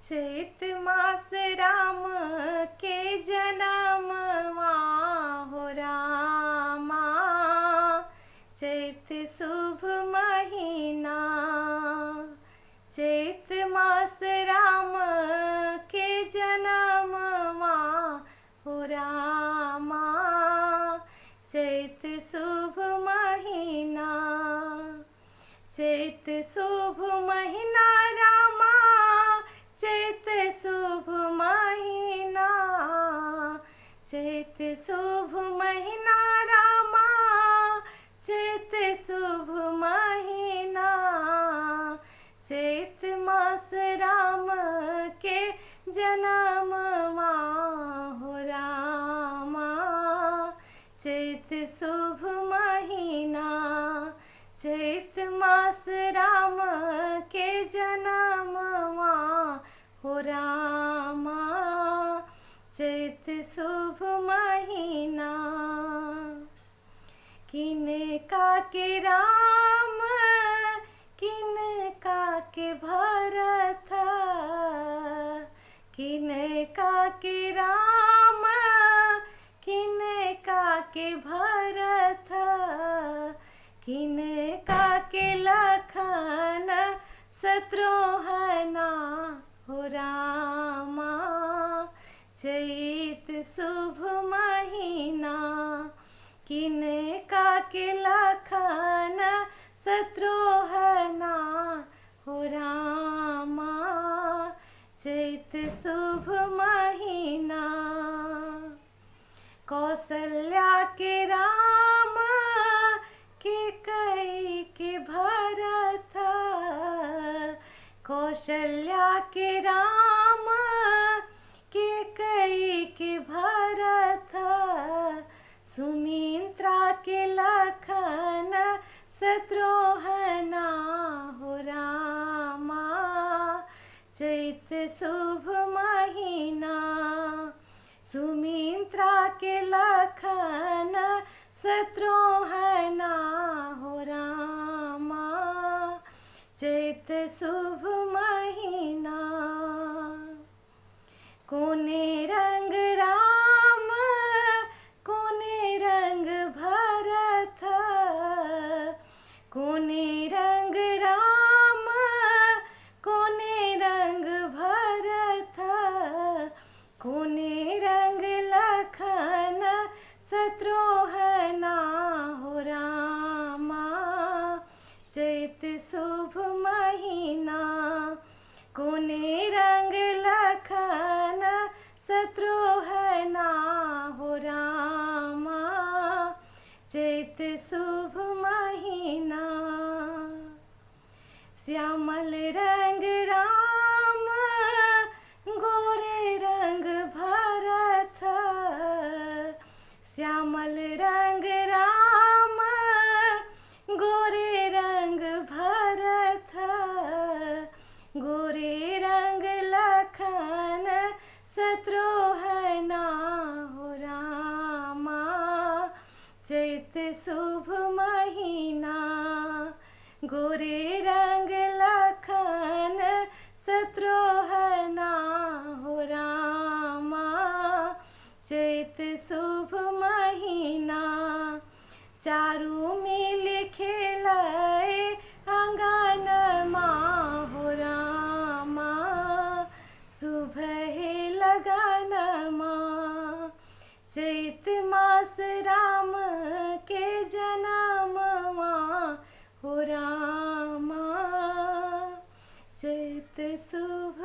चैत मास राम के जनमवा हो रामा। चैत शुभ महीना, चैत मास राम के जनमवा हो रामा। चैत शुभ महीना, चैत शुभ महीना रामा। चैत शुभ महीना, चैत शुभ महीना रामा। चैत शुभ महीना, चैत मास राम के जनमवा हो रामा। चैत शुभ महीना, चैत मास राम के जनमवा हो रामा। चैत शुभ महीना, किनका के राम किनका के भरत। किनका के राम किनका के भरत। किनका के लखन शत्रुघ्न हो रामा। चैत शुभ महीना, किनका के लखन शत्रुघ्न हो रामा। चैत शुभ महीना, कौशल्या के राम कैकेयी के भरत। कौशल्या के राम कैकेयी के भरत। सुमित्रा के लखन शत्रुघ्न हो रामा। चैत शुभ महीना, सुमित्रा के लखन शत्रुघ्न हो रामा। चैत शुभ महीना, कोने रंग राम कोने रंग भरत। कोने रंग राम कोने रंग भरत। कोने रंग लखन शत्रुघ्न हो रामा। चैत शुभ महीना, कोने रंग लखन शत्रुघ्न हो रामा। चैत शुभ महीना, श्यामल रंग राम गोरे रंग भरत। श्यामल रंग राम गोरे रंग भरत। गोरे रंग लखन शत्रुघ्न हो रामा। चैत शुभ महीना, गोरे रंग लखन शत्रुघ्न हो रामा। चैत शुभ महीना, चारू मिल खेलै आंगनमा हो रामा। शुभ है लगनमा, चैत मास राम के जनमवा हो रामा। चैत शुभ